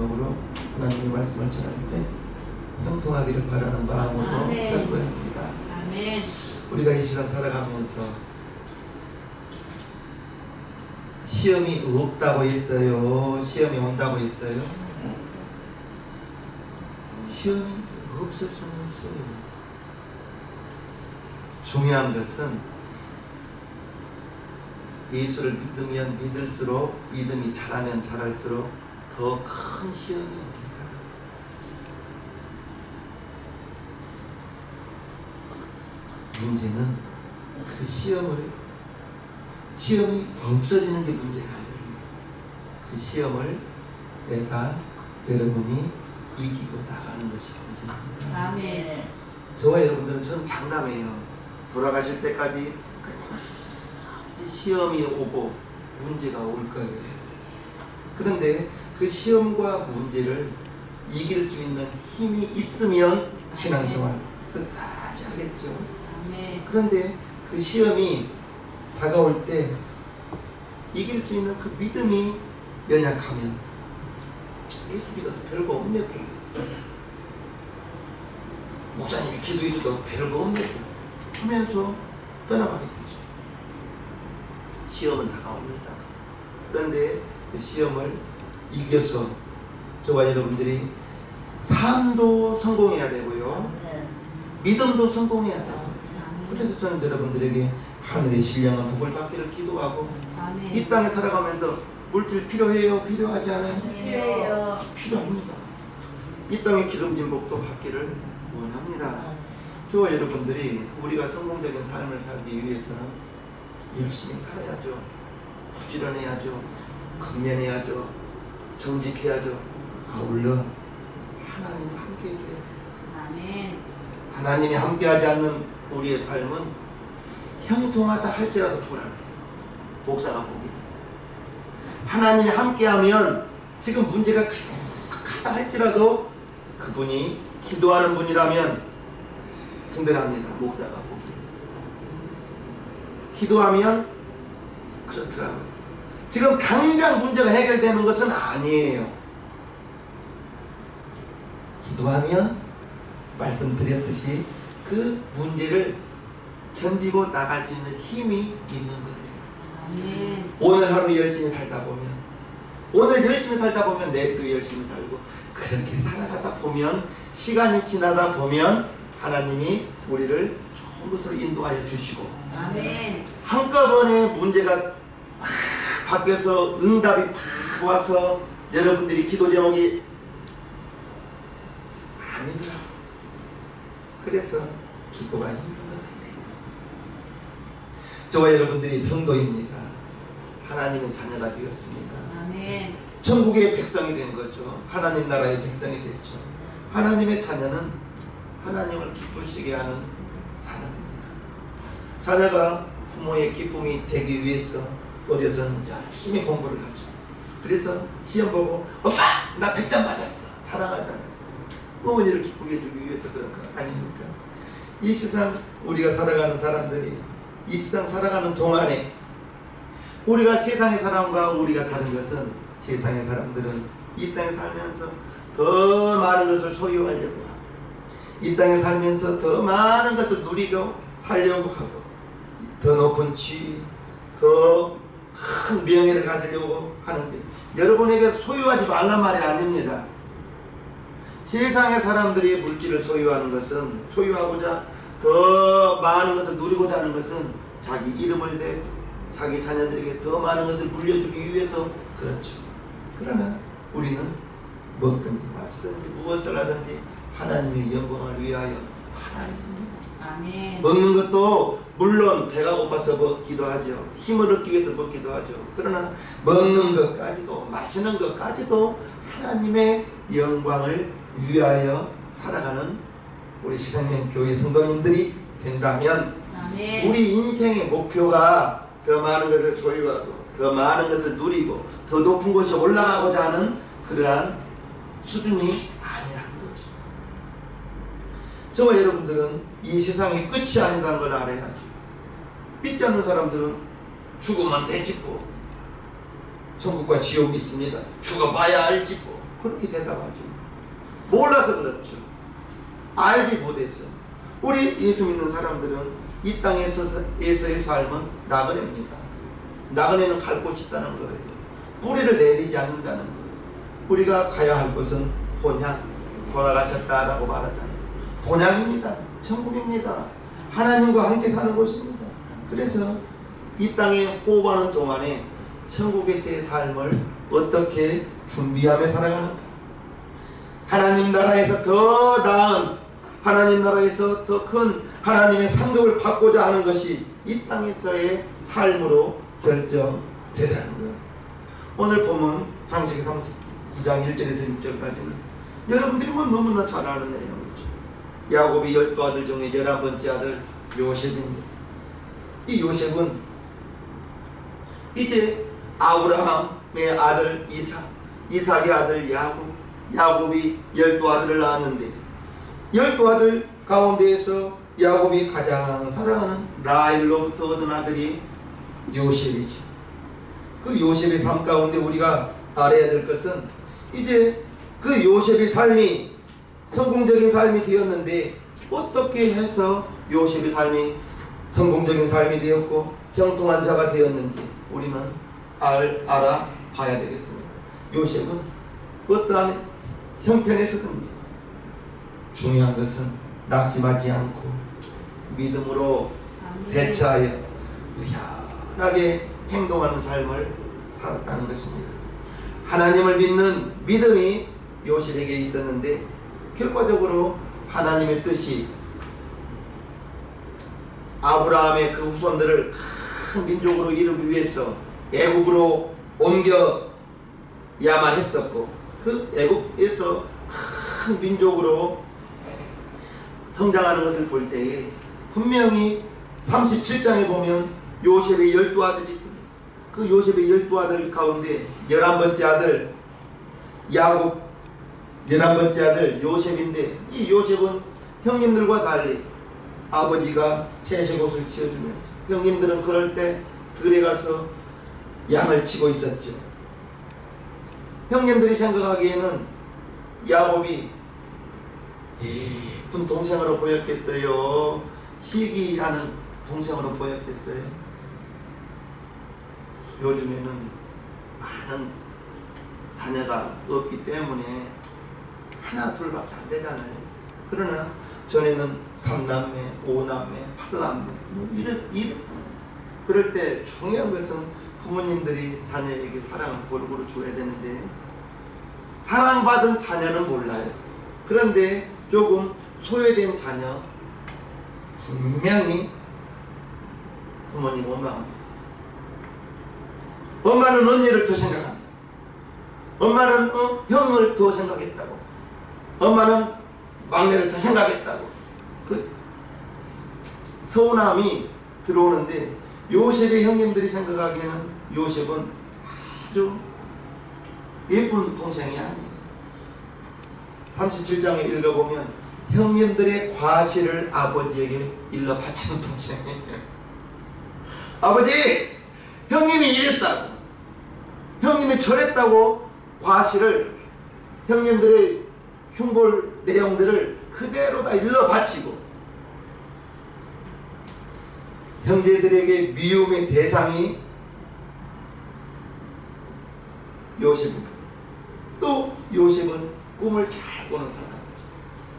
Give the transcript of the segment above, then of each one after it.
마음으로 하나님의 말씀을 전할 때 형통하기를 바라는 마음으로 살고야 합니다. 아멘. 우리가 이 시간 살아가면서 시험이 없다고 했어요? 시험이 온다고 했어요? 시험이 없을 수는 없어요. 중요한 것은 예수를 믿으면 믿을수록, 믿음이 자라면 자랄수록 더 큰 시험이 옵니다. 문제는 그 시험이 없어지는 게 문제가 아니에요. 그 시험을 내가, 여러분이 이기고 나가는 것이 문제입니다. 아멘. 저와 여러분들은 저는 장담해요. 돌아가실 때까지 시험이 오고 문제가 올 거예요. 그런데 그 시험과 문제를 이길 수 있는 힘이 있으면 신앙생활 끝까지 하겠죠. 그런데 그 시험이 다가올 때 이길 수 있는 그 믿음이 연약하면 예수 믿어도 별거 없네, 목사님이 기도해도 별거 없네 하면서 떠나가게 되죠. 시험은 다가옵니다. 그런데 그 시험을 이겨서 저와 여러분들이 삶도 성공해야 되고요, 믿음도 성공해야 되고, 그래서 저는 여러분들에게 하늘의 신령한 복을 받기를 기도하고, 이 땅에 살아가면서 물질 필요해요? 필요하지 않아요? 필요해요. 필요합니다. 이 땅의 기름진 복도 받기를 원합니다. 저와 여러분들이 우리가 성공적인 삶을 살기 위해서는 열심히 살아야죠. 부지런해야죠. 근면해야죠. 정직해야죠. 아울러 하나님이 함께 해줘야 돼요. 하나님이 함께하지 않는 우리의 삶은 형통하다 할지라도 불안해요. 목사가 보기 하나님이 함께하면 지금 문제가 가득하다 할지라도 그분이 기도하는 분이라면 든든합니다. 목사가 보기 기도하면 그렇더라고요. 지금 당장 문제가 해결되는 것은 아니에요. 기도하면 말씀드렸듯이 그 문제를 견디고 나갈 수 있는 힘이 있는 거예요. 오늘 하루 열심히 살다 보면, 오늘 열심히 살다 보면 내일도 열심히 살고, 그렇게 살아가다 보면, 시간이 지나다 보면 하나님이 우리를 좋은 곳으로 인도하여 주시고, 한꺼번에 문제가 확 바뀌어서 응답이 팍 와서 여러분들이 기도 제목이 아니더라. 그래서 기도가 힘든 거예요. 저와 여러분들이 성도입니다. 하나님의 자녀가 되었습니다. 천국의 백성이 된 거죠. 하나님 나라의 백성이 됐죠. 하나님의 자녀는 하나님을 기쁘시게 하는 사람입니다. 자녀가 부모의 기쁨이 되기 위해서 어디서는 열심히 공부를 하죠. 그래서 시험 보고 엄마 나 100점 받았어 자랑하잖아요. 어머니를 기쁘게 해주기 위해서 그런 거 아닙니까? 이 세상 우리가 살아가는 사람들이 이 세상 살아가는 동안에 우리가 세상의 사람과 우리가 다른 것은, 세상의 사람들은 이 땅에 살면서 더 많은 것을 소유하려고 하고, 이 땅에 살면서 더 많은 것을 누리고 살려고 하고, 더 높은 지위, 더 큰 명예를 가지려고 하는데, 여러분에게 소유하지 말란 말이 아닙니다. 세상의 사람들이 물질을 소유하는 것은, 소유하고자 더 많은 것을 누리고자 하는 것은 자기 이름을 대고 자기 자녀들에게 더 많은 것을 물려주기 위해서 그렇죠. 그러나 우리는 먹든지 마시든지 무엇을 하든지 하나님의 영광을 위하여 하라 했습니다. 먹는 것도 물론 배가 고파서 먹기도 하죠. 힘을 얻기 위해서 먹기도 하죠. 그러나 먹는 것까지도, 마시는 것까지도 하나님의 영광을 위하여 살아가는 우리 시장님 교회 성도님들이 된다면, 우리 인생의 목표가 더 많은 것을 소유하고 더 많은 것을 누리고 더 높은 곳에 올라가고자 하는 그러한 수준이 아니라는 거죠. 저와 여러분들은 이 세상의 끝이 아니라는 걸 알아야죠. 믿지 않는 사람들은 죽으면 되짚고 천국과 지옥이 있습니다. 죽어봐야 알지고 그렇게 대답하죠. 몰라서 그렇죠. 알지 못했어. 우리 예수 믿는 사람들은 이 땅에서의 삶은 나그네입니다. 나그네는 갈 곳이 있다는 거예요. 뿌리를 내리지 않는다는 거예요. 우리가 가야 할 곳은 본향, 돌아가셨다라고 말하잖아요. 본향입니다. 천국입니다. 하나님과 함께 사는 곳입니다. 그래서 이 땅에 호흡하는 동안에 천국에서의 삶을 어떻게 준비하며 살아가는가? 하나님 나라에서 더 나은, 하나님 나라에서 더 큰 하나님의 상급을 받고자 하는 것이 이 땅에서의 삶으로 결정되다는 거예요. 오늘 보면 창세기 39장 1절에서 6절까지는 여러분들이 너무나 잘 아는 내용이죠. 야곱이 12아들 중에 11번째 아들 요셉입니다. 이 요셉은 이제 아브라함의 아들 이삭의 아들 야곱이 12아들을 낳았는데 12아들 가운데에서 야곱이 가장 사랑하는 라헬로부터 얻은 아들이 요셉이죠. 그 요셉의 삶 가운데 우리가 알아야 될 것은 이제 그 요셉의 삶이 성공적인 삶이 되었는데 어떻게 해서 요셉의 삶이 성공적인 삶이 되었고 형통한 자가 되었는지 우리는 알아봐야 되겠습니다. 요셉은 어떠한 형편에서든지 중요한 것은 낙심하지 않고 믿음으로 대처하여 의연하게 행동하는 삶을 살았다는 것입니다. 하나님을 믿는 믿음이 요셉에게 있었는데 결과적으로 하나님의 뜻이 아브라함의 그 후손들을 큰 민족으로 이루기 위해서 애굽으로 옮겨야만 했었고 그 애굽에서 큰 민족으로 성장하는 것을 볼 때에 분명히 37장에 보면 요셉의 12아들이 있습니다. 그 요셉의 12아들 가운데 11번째 아들 야곱 11번째 아들 요셉인데 이 요셉은 형님들과 달리 아버지가 채식옷을 지어주면서 형님들은 그럴 때 들에 가서 양을 치고 있었죠. 형님들이 생각하기에는 야곱이 예쁜 동생으로 보였겠어요? 시기하는 동생으로 보였겠어요? 요즘에는 많은 자녀가 없기 때문에 하나 둘밖에 안 되잖아요. 그러나 전에는 3남매, 5남매, 8남매 이래. 그럴 때 중요한 것은 부모님들이 자녀에게 사랑을 골고루 줘야 되는데 사랑받은 자녀는 몰라요. 그런데 조금 소외된 자녀 분명히 부모님 원망합니다. 엄마는 언니를 더 생각한다. 엄마는 형을 더 생각했다고. 엄마는 막내를 더 생각했다고. 그 서운함이 들어오는데 요셉의 형님들이 생각하기에는 요셉은 아주 예쁜 동생이 아니에요. 37장에 읽어보면 형님들의 과실을 아버지에게 일러 바치는 동생이에요. 아버지! 형님이 이랬다고 형님이 저랬다고 과실을 형님들의 흉볼 내용들을 그대로 다 일러 바치고 형제들에게 미움의 대상이 요셉입니다. 또 요셉은 꿈을 잘 꾸는 사람이죠.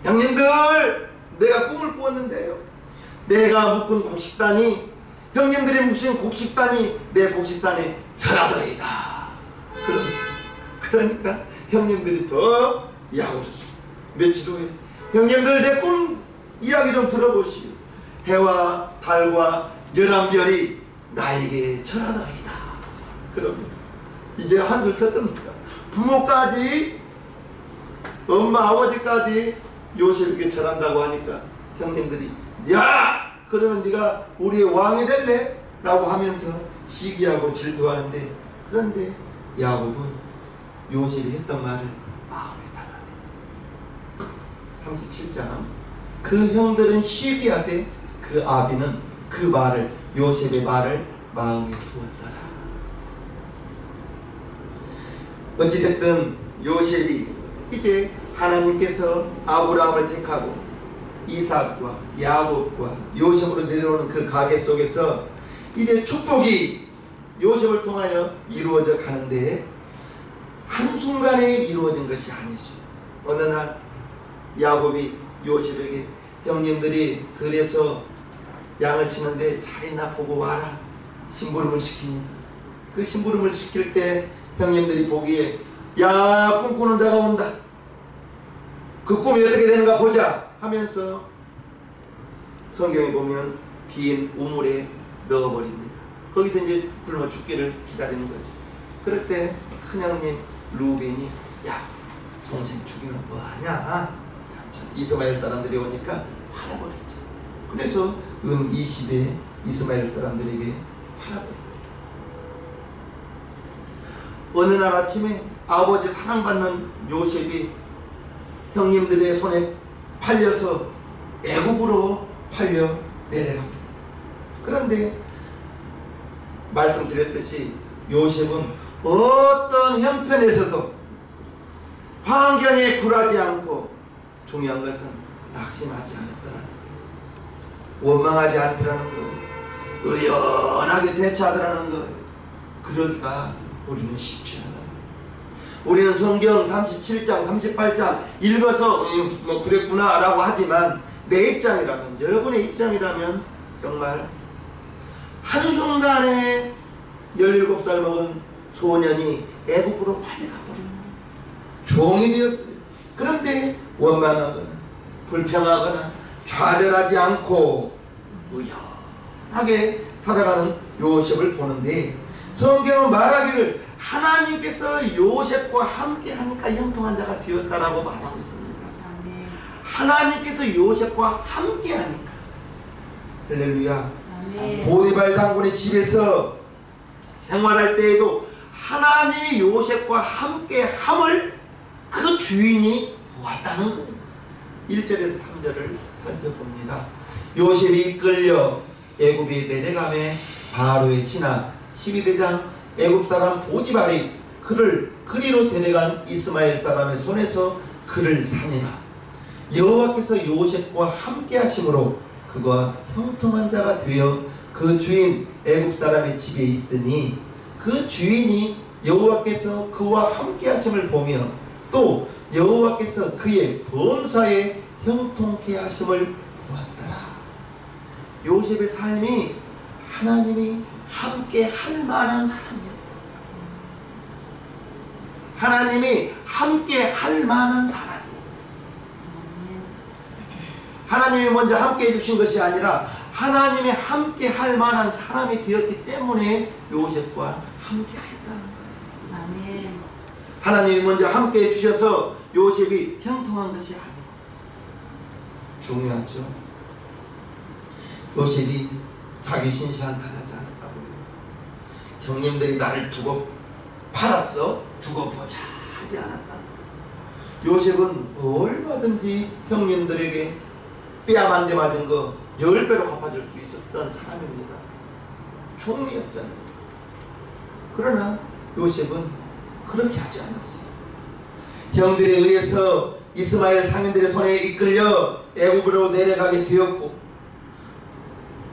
형님들 내가 꿈을 꾸었는데요. 내가 묶은 곡식단이 형님들이 묵신 곡식단이 내 곡식단에 전하더이다. 그러니까 형님들이 더 야고셨어요. 며칠 후에 형님들 내 꿈 이야기 좀 들어보시오. 해와 달과 11별이 나에게 전하더이다. 그러면 이제 한술 더 뜹니다. 부모까지 엄마 아버지까지 요셉에게 전한다고 하니까 형님들이 야! 그러면 네가 우리의 왕이 될래? 라고 하면서 시기하고 질투하는데 그런데 야곱은 요셉이 했던 말을 마음에 달아요. 37장 그 형들은 시기하되 그 아비는 그 말을 요셉의 말을 마음에 두었더라. 어찌됐든 요셉이 이제 하나님께서 아브라함을 택하고 이삭과 야곱과 요셉으로 내려오는 그 가계 속에서 이제 축복이 요셉을 통하여 이루어져 가는데 한순간에 이루어진 것이 아니죠. 어느 날 야곱이 요셉에게 형님들이 들에서 양을 치는데 잘 있나 보고 와라 심부름을 시킵니다. 그 심부름을 시킬 때 형님들이 보기에 야 꿈꾸는 자가 온다, 그 꿈이 어떻게 되는가 보자 하면서 성경에 보면 빈 우물에 넣어버립니다. 거기서 이제 굶어 죽기를 기다리는 거죠. 그럴 때 큰형님 루벤이 야 동생 죽이면 뭐하냐, 이스마엘 사람들이 오니까 팔아버리죠. 그래서 은 20에 이스마엘 사람들에게 팔아버립니다. 어느 날 아침에 아버지 사랑받는 요셉이 형님들의 손에 팔려서 애국으로 팔려 내려갑니다. 그런데 말씀드렸듯이 요셉은 어떤 형편에서도 환경에 굴하지 않고 중요한 것은 낙심하지 않았더라는 거예요. 원망하지 않더라는 거예요. 의연하게 대처하더라는 거예요. 그러기가 우리는 쉽지 않아요. 우리는 성경 37장 38장 읽어서 뭐 그랬구나 라고 하지만 내 입장이라면, 여러분의 입장이라면 정말 한순간에 17살 먹은 소년이 애국으로 팔려가버린 종이 되었어요. 그런데 원망하거나 불평하거나 좌절하지 않고 의연하게 살아가는 요셉을 보는데 성경은 말하기를 하나님께서 요셉과 함께 하니까 형통한 자가 되었다라고 말하고 있습니다. 하나님께서 요셉과 함께 하니까. 할렐루야. 보디발 장군의 집에서 생활할 때에도 하나님이 요셉과 함께 함을 그 주인이 보았다는 거예요. 1절에서 3절을 살펴봅니다. 요셉이 이끌려 애굽에 내려가매 바로의 신하 12대장 애굽 사람 보디발이 그를 그리로 데려간 이스마엘 사람의 손에서 그를 살리라. 여호와께서 요셉과 함께 하심으로 그가 형통한 자가 되어 그 주인 애굽 사람의 집에 있으니 그 주인이 여호와께서 그와 함께 하심을 보며 또 여호와께서 그의 범사에 형통케 하심을 보았더라. 요셉의 삶이 하나님이 함께 할 만한 사람이었다. 하나님이 함께 할 만한 사람. 하나님이 먼저 함께 해주신 것이 아니라 하나님이 함께 할 만한 사람이 되었기 때문에 요셉과 함께 했다는 거예요. 아멘. 하나님이 먼저 함께 해주셔서 요셉이 형통한 것이 아니고 중요하죠. 요셉이 자기 신시한탄하지 않았다고요. 형님들이 나를 두고 팔았어? 두고 보자 하지 않았다. 요셉은 얼마든지 형님들에게 뺨 한 대 맞은 거 10배로 갚아줄 수 있었던 사람입니다. 총리였잖아요. 그러나 요셉은 그렇게 하지 않았어요. 형들에 의해서 이스마엘 상인들의 손에 이끌려 애굽으로 내려가게 되었고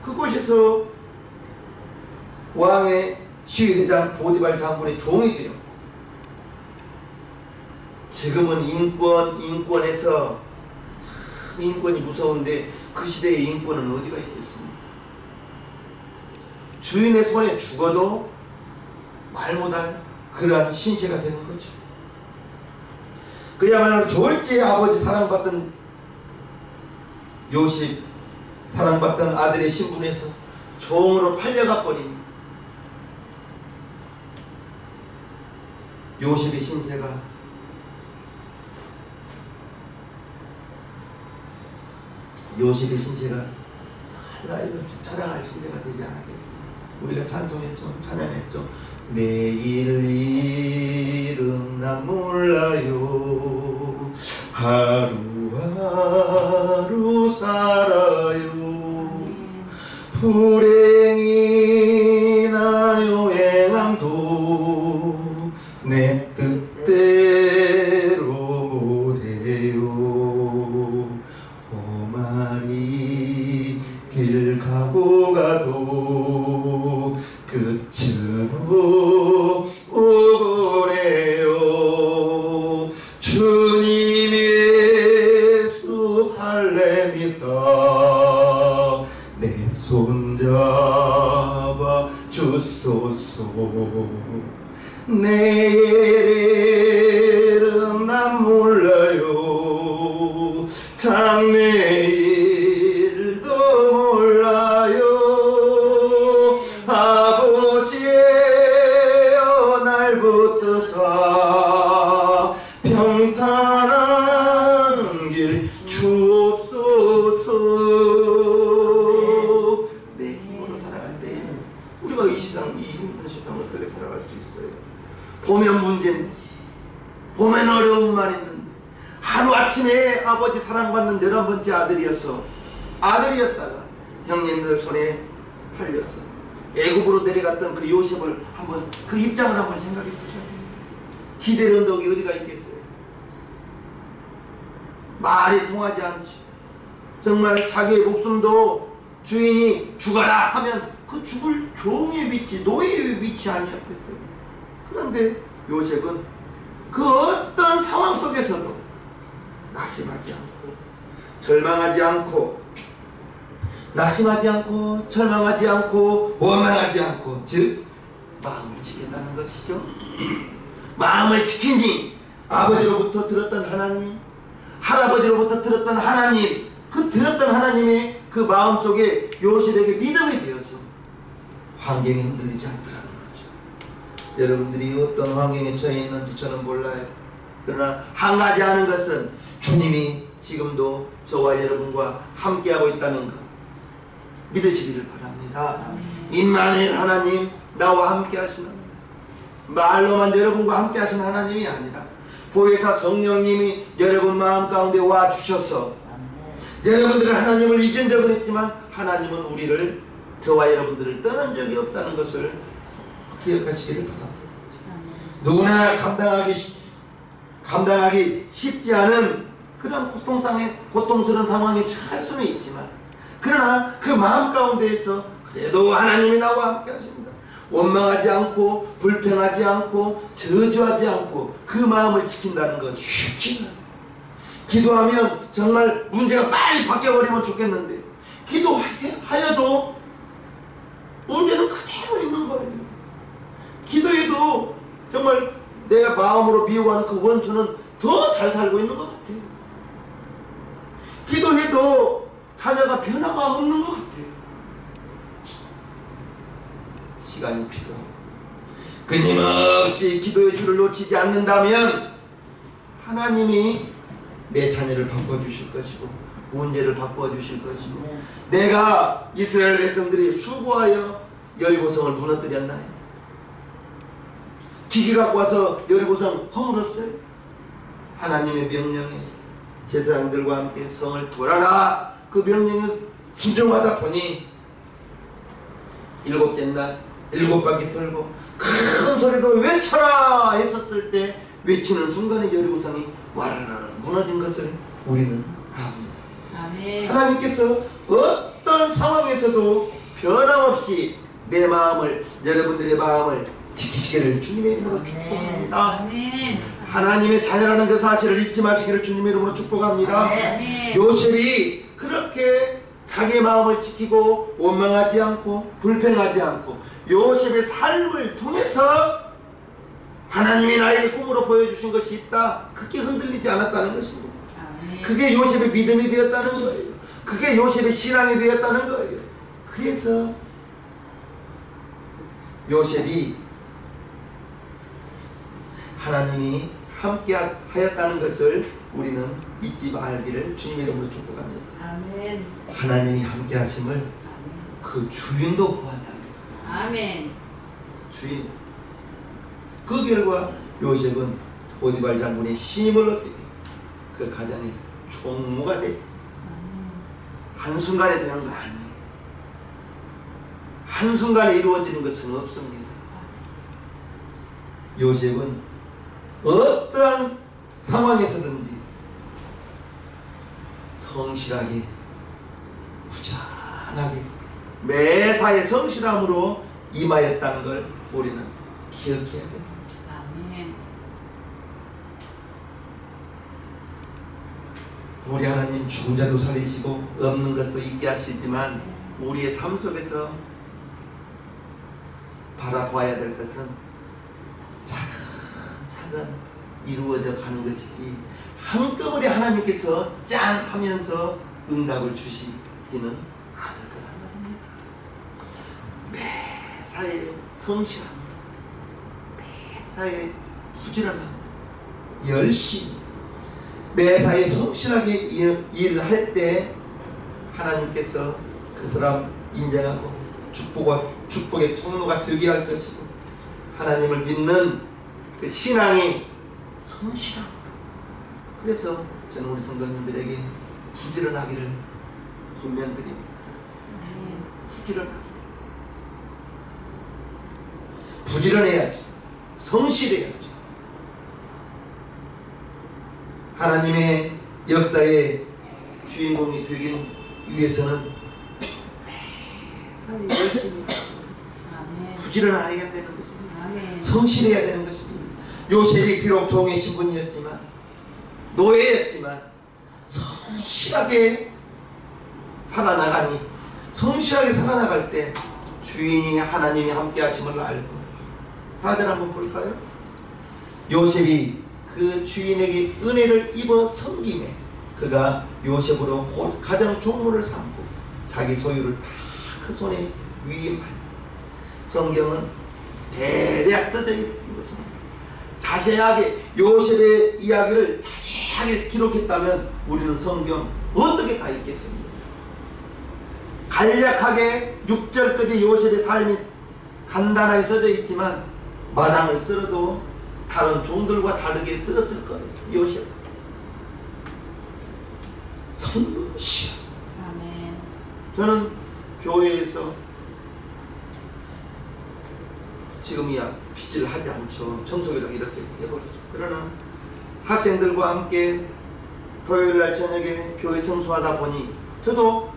그곳에서 왕의 시위대장 보디발 장군의 종이 되었고 지금은 인권에서 참 인권이 무서운데 그 시대의 인권은 어디가 있겠습니까? 주인의 손에 죽어도 말 못할 그러한 신세가 되는 거죠. 그야말로 졸지의 아버지 사랑받던 요셉, 사랑받던 아들의 신분에서 종으로 팔려가 버리니 요셉의 신세가 나이 없이 자랑할 신세가 되지 않았겠습니까? 우리가 찬송했죠, 찬양했죠. 내일 일은 난 몰라요. 하루하루 살아요. 불행이나요 행함도 내 뜻대로 내일은 난 몰라요. 장래일도 몰라요. 아버지여 날 붙드사 평탄한 길 주옵소서. 내 힘으로 살아갈 때 우리가 이 힘든 세상을 어떻게 살아갈 수 있어요? 보면 문제는, 보면 어려운 말이 있는데, 하루아침에 아버지 사랑받는 11번째 아들이었다가 형님들 손에 팔렸어. 애굽으로 내려갔던 그 요셉을 한번, 그 입장을 한번 생각해 보죠. 기대의 언덕이 어디가 있겠어요? 말이 통하지 않지. 정말 자기의 목숨도 주인이 죽어라 하면 그 죽을 종의 위치, 노예의 위치 아니었겠어요? 그런데 요셉은 그 어떤 상황 속에서도 낙심하지 않고 절망하지 않고 절망하지 않고 원망하지 않고, 즉 마음을 지켰다는 것이죠. 마음을 지키니 아버지로부터 들었던 하나님, 할아버지로부터 들었던 하나님, 그 들었던 하나님의 그 마음속에 요셉에게 믿음이 되어서 환경이 흔들리지 않더라는 거죠. 여러분들이 어떤 환경에 처해 있는지 저는 몰라요. 그러나 한 가지 아는 것은 주님이 지금도 저와 여러분과 함께하고 있다는 것 믿으시기를 바랍니다. 임마누엘 하나님, 나와 함께 하시는, 말로만 여러분과 함께 하시는 하나님이 아니라 보혜사 성령님이 여러분 마음 가운데 와 주셔서 여러분들은 하나님을 잊은 적은 있지만 하나님은 우리를, 저와 여러분들을 떠난 적이 없다는 것을 기억하시기를 바랍니다. 누구나 감당하기 쉽지 않은 그런 고통스러운 상황에 처할 수는 있지만, 그러나 그 마음 가운데에서 그래도 하나님이 나와 함께 하십니다. 원망하지 않고 불평하지 않고 저주하지 않고 그 마음을 지킨다는 것 쉽지 않아요. 기도하면 정말 문제가 빨리 바뀌어버리면 좋겠는데, 기도하여도 문제는 그대로 있는 거예요. 기도해도 정말 내가 마음으로 미워하는 그 원수는 더 잘 살고 있는 것 같아요. 기도해도 자녀가 변화가 없는 것 같아요. 시간이 필요하고 끊임없이 기도의 줄을 놓치지 않는다면 하나님이 내 자녀를 바꿔주실 것이고 문제를 바꿔주실 것이고, 내가 이스라엘 백성들이 수고하여 여리고성을 무너뜨렸나요? 기기 갖고 와서 여리고성 허물었어요? 하나님의 명령에 제사장들과 함께 성을 돌아라, 그 명령에 순종하다 보니 7째 날 7바퀴 돌고 큰 소리로 외쳐라 했었을 때 외치는 순간에 여리고성이 와라라 무너진 것을 우리는 압니다. 아멘. 하나님께서 어떤 상황에서도 변함없이 내 마음을, 여러분들의 마음을 지키시기를 주님의 이름으로 축복합니다. 아멘. 하나님의 자녀라는 그 사실을 잊지 마시기를 주님의 이름으로 축복합니다. 아멘. 요셉이 그렇게 자기의 마음을 지키고 원망하지 않고 불평하지 않고 요셉의 삶을 통해서 하나님이 나에게 꿈으로 보여주신 것이 있다, 그게 흔들리지 않았다는 것입니다. 그게 요셉의 믿음이 되었다는 거예요. 그게 요셉의 신앙이 되었다는 거예요. 그래서 요셉이 하나님이 함께 하였다는 것을 우리는 잊지 말기를 주님의 이름으로 축복합니다. 아멘. 하나님이 함께 하심을 그 주인도 보았다. 아멘. 주인. 그 결과 요셉은 보디발 장군의 신임을 얻게 돼. 그 가장의 총무가 돼. 한순간에 되는 거 아니에요. 한순간에 이루어지는 것은 없습니다. 요셉은 어떠한 상황에서든지 성실하게, 부지런하게, 매사에 성실함으로 임하였다는 걸 우리는 기억해야 됩니다. 아멘. 우리 하나님 죽은 자도 살리시고 없는 것도 있게 하시지만 우리의 삶 속에서 바라봐야 될 것은 차근차근 이루어져 가는 것이지 한꺼번에 하나님께서 짠 하면서 응답을 주시지는 않을 거란 말입니다. 매사에 성실함, 매사에 부지런함, 열심히 매사에 성실하게 일할 때 하나님께서 그 사람 인정하고 축복의 통로가 되게 할 것이고 하나님을 믿는 그 신앙이 성실함. 그래서 저는 우리 성도님들에게 부지런하기를 권면드립니다. 부지런해야지. 성실해야지. 하나님의 역사의 주인공이 되기 위해서는 열심히 부지런해야 되는 것입니다. 성실해야 되는 것입니다. 요셉이 비록 종의 신분이었지만 노예였지만 성실하게 살아나가니 성실하게 살아나갈 때 주인이 하나님이 함께 하심을 알고 4절 한번 볼까요? 요셉이 그 주인에게 은혜를 입어 섬김에 그가 요셉으로 곧 가장 종물을 삼고 자기 소유를 다 그 손에 위임하니. 성경은 대략 써져 있는 것입니다. 자세하게 요셉의 이야기를 자세하게 기록했다면 우리는 성경 어떻게 다 읽겠습니까? 간략하게 6절까지 요셉의 삶이 간단하게 써져 있지만 마당을 쓸어도 다른 종들과 다르게 쓸었을 거예요. 요셉 성실. 저는 교회에서 지금이야 빚을 하지 않죠. 청소기랑 이렇게 해버리죠. 그러나 학생들과 함께 토요일날 저녁에 교회 청소하다 보니 저도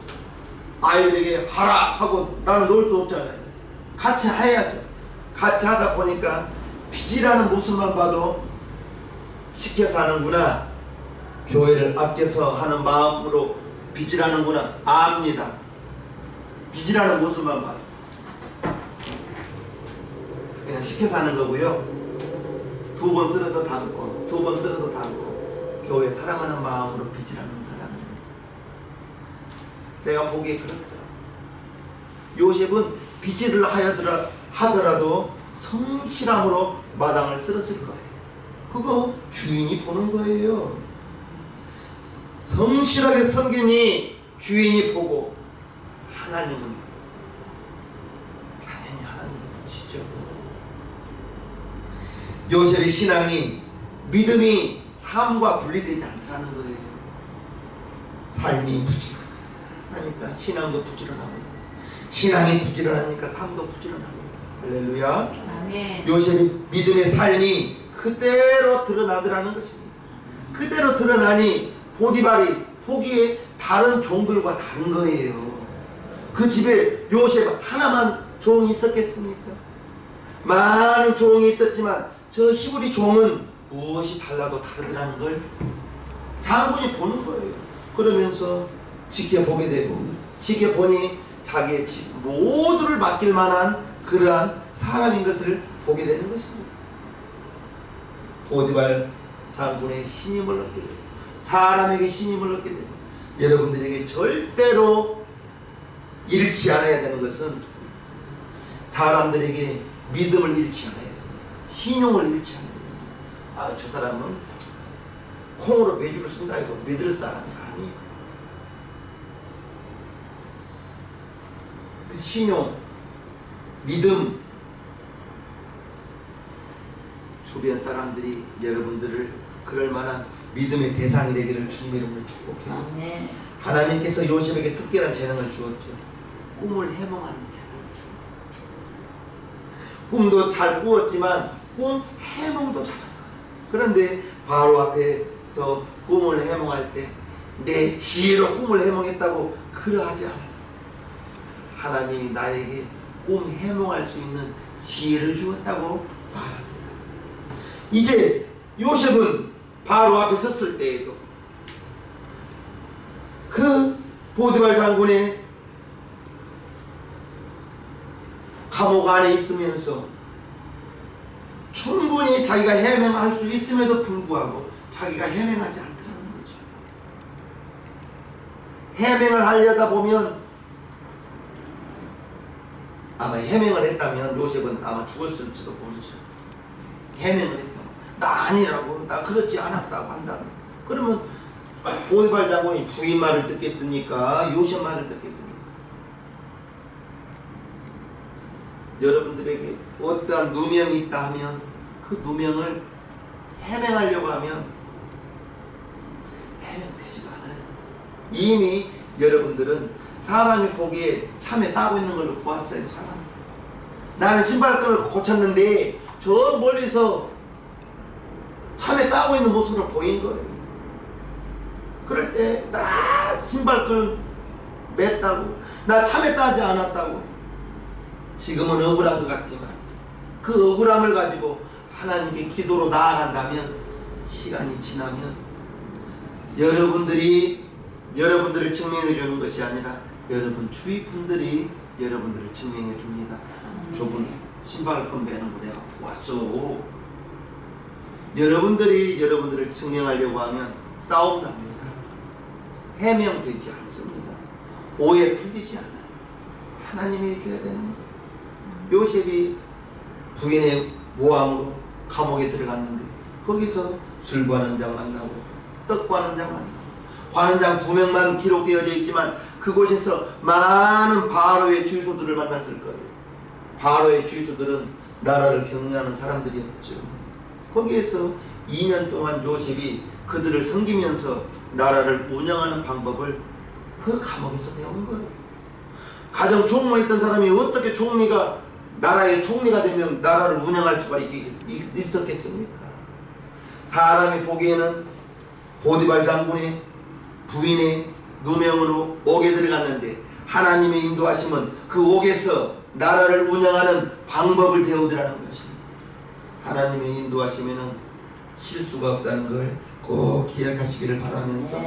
아이들에게 하라 하고 나는 놀 수 없잖아요. 같이 해야죠. 같이 하다 보니까 빚이라는 모습만 봐도 시켜서 하는구나, 교회를 아껴서 하는 마음으로 빚을 하는구나 압니다. 빚이라는 모습만 봐도 그냥 시켜서 하는 거고요. 2번 쓸어서 담고 2번 쓸어서 담고 교회 사랑하는 마음으로 빚을 하는 사람입니다. 제가 보기에 그렇더라고요. 요셉은 빚을 하더라도 성실함으로 마당을 쓸었을 거예요. 그거 주인이 보는 거예요. 성실하게 섬기니 주인이 보고 하나님은 당연히 하나님을 보시죠. 요셉의 신앙이, 믿음이 삶과 분리되지 않더라는 거예요. 삶이 부지런하니까 신앙도 부지런하고, 신앙이 부지런하니까 삶도 부지런하고. 할렐루야. 아멘. 요셉의 믿음의 삶이 그대로 드러나더라는 것입니다. 그대로 드러나니 보디발이 보기에 다른 종들과 다른 거예요. 그 집에 요셉 하나만 종이 있었겠습니까? 많은 종이 있었지만 저 히브리 종은 무엇이 달라도 다르더라는 걸 장군이 보는 거예요. 그러면서 지켜보게 되고, 지켜보니 자기의 집 모두를 맡길 만한 그러한 사람인 것을 보게 되는 것입니다. 보디발 장군의 신임을 얻게 되고, 사람에게 신임을 얻게 되고, 여러분들에게 절대로 잃지 않아야 되는 것은 사람들에게 믿음을 잃지 않아야 돼요. 신용을 잃지 않아야 돼요. 아, 저 사람은 콩으로 매주를 쓴다 이거 믿을 사람이 아니에요. 그 신용, 믿음, 주변 사람들이 여러분들을 그럴 만한 믿음의 대상이 되기를 주님의 이름으로 축복해요. 네. 하나님께서 요셉에게 특별한 재능을 주었죠. 꿈을 해몽하는 재능을 주었죠. 꿈도 잘 꾸었지만 꿈 해몽도 잘한 거예요. 그런데 바로 앞에서 꿈을 해몽할 때 내 지혜로 꿈을 해몽했다고 그러하지 않았어. 하나님이 나에게 꿈 해몽할 수 있는 지혜를 주었다고 말합니다. 이제 요셉은 바로 앞에 섰을 때에도 그 보디발 장군의 감옥 안에 있으면서 충분히 자기가 해명할 수 있음에도 불구하고 자기가 해명하지 않더라는 거죠. 해명을 하려다 보면 아마 해명을 했다면 요셉은 아마 죽었을지도 모르죠. 해명을 했다고. 나 아니라고. 나 그렇지 않았다고 한다면. 그러면 보디발 장군이 부인 말을 듣겠습니까? 요셉 말을 듣겠습니까? 여러분들에게 어떠한 누명이 있다 하면 그 누명을 해명하려고 하면 해명되지도 않아요. 이미 여러분들은 사람이 보기에 참에 따고 있는 걸로 보았어요. 사람. 나는 신발끈을 고쳤는데 저 멀리서 참에 따고 있는 모습으로 보인 거예요. 그럴 때 나 신발끈을 맸다고, 나 참에 따지 않았다고. 지금은 억울한 것 같지만 그 억울함을 가지고 하나님께 기도로 나아간다면 시간이 지나면 여러분들을 증명해 주는 것이 아니라 여러분 주위 분들이 여러분들을 증명해 줍니다. 저분 신발끈 매는 거 내가 보았어. 여러분들이 여러분들을 증명하려고 하면 싸움 납니다. 해명되지 않습니다. 오해 풀리지 않아요. 하나님이 해줘야 되는 거예요. 요셉이 부인의 모함으로 감옥에 들어갔는데 거기서 술 관원장 만나고 떡 관원장 만나고 관원장 2명만 기록되어져 있지만 그곳에서 많은 바로의 주소들을 만났을 거예요. 바로의 주소들은 나라를 경영하는 사람들이었죠. 거기에서 2년 동안 요셉이 그들을 섬기면서 나라를 운영하는 방법을 그 감옥에서 배운 거예요. 가정 총무했던 사람이 어떻게 나라의 총리가 되면 나라를 운영할 수가 있었겠습니까? 사람이 보기에는 보디발 장군의 부인의 누명으로 옥에 들어갔는데 하나님의 인도하심은 그 옥에서 나라를 운영하는 방법을 배우더라는 것입니다. 하나님의 인도하심에는 실수가 없다는 걸 꼭 기억하시기를 바라면서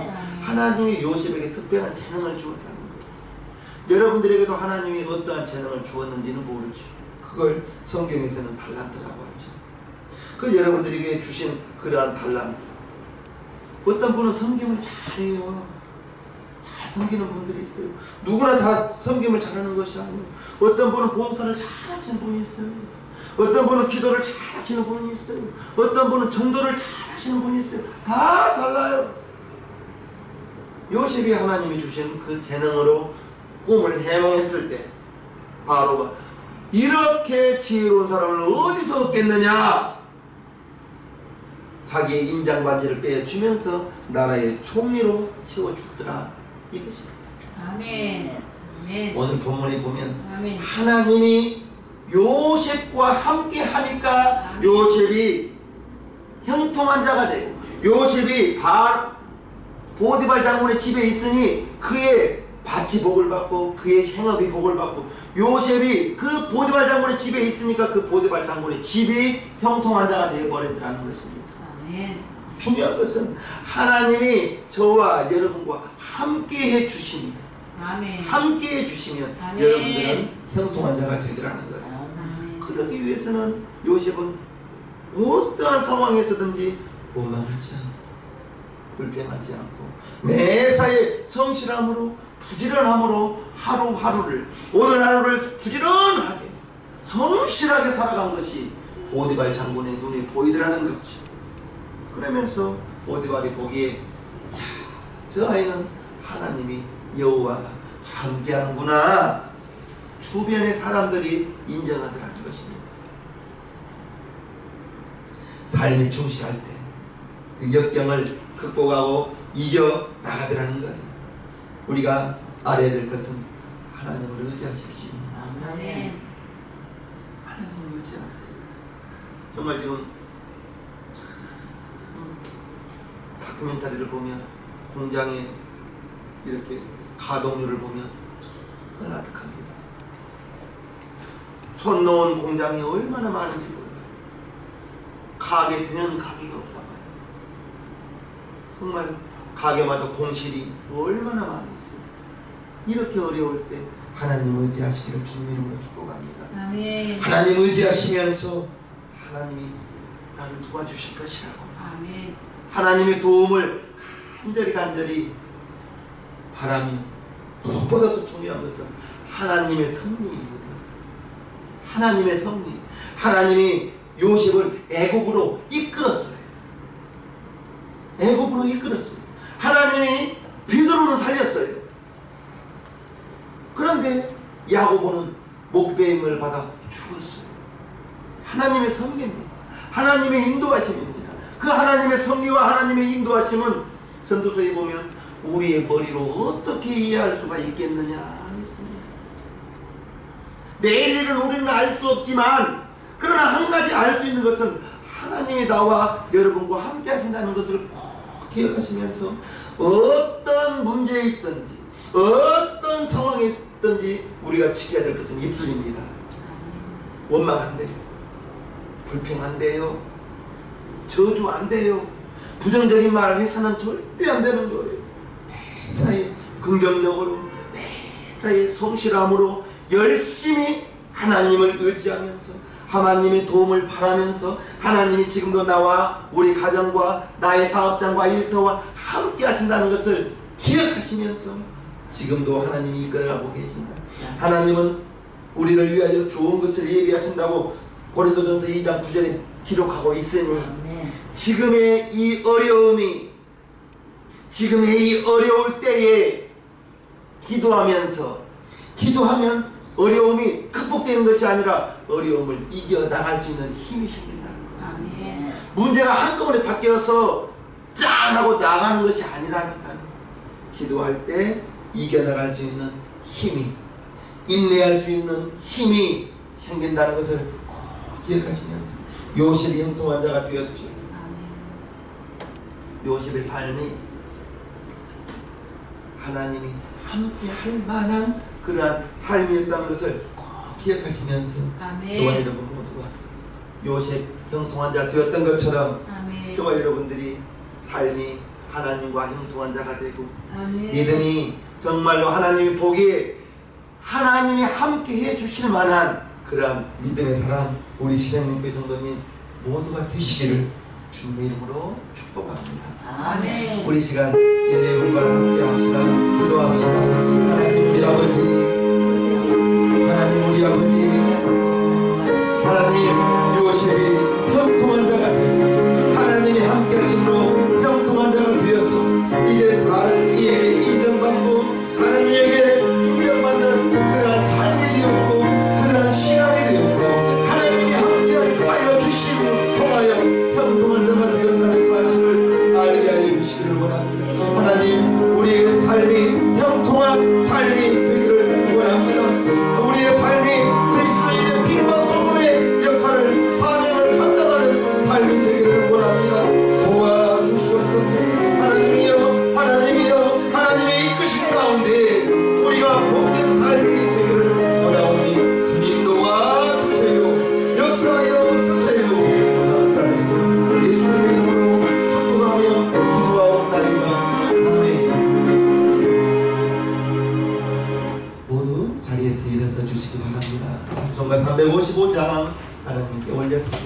하나님이 요셉에게 특별한 재능을 주었다는 거예요. 여러분들에게도 하나님이 어떠한 재능을 주었는지는 모르죠. 그걸 성경에서는 달란트라고 하죠. 그 여러분들에게 주신 그러한 달란트. 어떤 분은 섬김을 잘해요. 잘 섬기는 분들이 있어요. 누구나 다 섬김을 잘하는 것이 아니에요. 어떤 분은 봉사를 잘하시는 분이 있어요. 어떤 분은 기도를 잘하시는 분이 있어요. 어떤 분은 전도를 잘하시는 분이 있어요. 다 달라요. 요셉이 하나님이 주신 그 재능으로 꿈을 해몽했을 때 바로가 이렇게 지혜로운 사람을 어디서 얻겠느냐? 자기의 인장 반지를 빼주면서 나라의 총리로 세워주더라. 이것입니다. 아멘. 오늘 본문에 보면 아멘. 하나님이 요셉과 함께 하니까 요셉이 형통한 자가 되고 요셉이 보디발 장군의 집에 있으니 그의 밭이 복을 받고 그의 생업이 복을 받고 요셉이 그 보디발 장군의 집에 있으니까 그 보디발 장군의 집이 형통한 자가 되어버리더라는 것입니다. 아멘. 중요한 것은 하나님이 저와 여러분과 함께 해주십니다. 아멘. 함께 해주시면 아멘. 여러분들은 형통한 자가 되더라는 거예요. 아멘. 그러기 위해서는 요셉은 어떠한 상황에서든지 오만하지 않고 불평하지 않고 매사에 성실함으로 부지런함으로 하루하루를 오늘 하루를 부지런하게 성실하게 살아간 것이 보디발 장군의 눈에 보이더라는 거죠. 그러면서 보디발이 보기에 저 아이는 하나님이 여호와가 함께하는구나 주변의 사람들이 인정하더라는 것입니다. 삶에 충실할 때 그 역경을 극복하고 이겨 나가더라는 거예요. 우리가 알아야 될 것은 하나님을 의지하십시오. 아멘. 하나님을 의지하세요. 정말 지금 다큐멘터리를 보면 공장에 이렇게 가동률을 보면 정말 아득합니다. 손 놓은 공장이 얼마나 많은지 몰라요. 가게 되는 가게가 없다고 해요. 정말 가게마다 공실이 얼마나 많이 있어요. 이렇게 어려울 때 하나님 의지하시기를 주님 이름으로 축복합니다. 아멘. 하나님 의지하시면서 하나님이 나를 도와주실 것이라고. 아멘. 하나님의 도움을 간절히 바라며 무엇보다도 중요한 것은 하나님의 섭리입니다. 하나님의 섭리. 하나님이 요셉을 애국으로 이끌었어요. 애국으로 이끌었어요. 하나님이 베드로를 살렸어요. 그런데 야고보는 목배임을 받아 죽었어요. 하나님의 섭리입니다. 하나님의 인도하심입니다. 그 하나님의 섭리와 하나님의 인도하심은 전도서에 보면 우리의 머리로 어떻게 이해할 수가 있겠느냐 했습니다. 내일 일은 우리는 알 수 없지만 그러나 한 가지 알 수 있는 것은 하나님이 나와 여러분과 함께 하신다는 것을 꼭 기억하시면서 어떤 문제에 있든지 어떤 상황에 있든지 우리가 지켜야 될 것은 입술입니다. 원망 안 돼요. 불평 안 돼요. 저주 안 돼요. 부정적인 말을 해서는 절대 안 되는 거예요. 매사에 긍정적으로 매사에 성실함으로 열심히 하나님을 의지하면서 하나님의 도움을 바라면서 하나님이 지금도 나와 우리 가정과 나의 사업장과 일터와 함께 하신다는 것을 기억하시면서 지금도 하나님이 이끌어가고 계신다. 하나님은 우리를 위하여 좋은 것을 예비하신다고 고린도전서 2장 9절에 기록하고 있으니 지금의 이 어려움이 지금의 이 어려울 때에 기도하면 어려움이 극복되는 것이 아니라 어려움을 이겨나갈 수 있는 힘이 생긴다는 거예요. 문제가 한꺼번에 바뀌어서 짠 하고 나가는 것이 아니라니까요. 기도할 때 이겨나갈 수 있는 힘이, 인내할 수 있는 힘이 생긴다는 것을 꼭 기억하시면서 요셉이 형통한 자가 되었죠. 요셉의 삶이 하나님이 함께 할 만한 그러한 삶이었다는 것을 꼭 기억하시면서 저와 여러분 모두가 요셉 형통한 자 되었던 것처럼 저와 여러분들이 삶이 하나님과 형통한 자가 되고 믿음이 정말로 하나님이 보기에 하나님이 함께 해주실 만한 그러한 믿음의 사람 우리 시장님교회 성도님 모두가 되시기를 주님의 이름으로 축복합니다. 아멘. 우리 시간 예배분과 함께 합시다. 기도합시다. 하나님 우리 아버지, 하나님 우리 아버지, 하나님 요셉이 형통한 자가 되고 하나님이 함께 하심으로 형통한 자가 되었어. 이제 다른 이에게 인정받고 하나님에게 인정받는 그러한 삶이 되었고 그러한 신앙이 되었고 하나님이 함께 하여 주심을 통하여 형통한 자가 되었다는 사실을 알게 하여 주시기를 원합니다. 하나님 우리의 삶이 형통한 삶이 되기를 원합니다. 우리의 삶이 그리스도인의 빛과 소금의 역할을 사명을 감당하는 삶이 되기를 원합니다. 도와주시옵소서. 하나님이여 하나님이여 하나님의 이끄신 가운데 우리가 복된 삶이 되기를 원하오니 주님 도와주세요. 역사하여 주세요. 감사드립니다. 예수님의 이름으로 축복하며 기도하옵나이다. 아멘. 모두 자리에서 일어서 주시기 바랍니다. 찬송가 355장 하나님께 올려드립니다.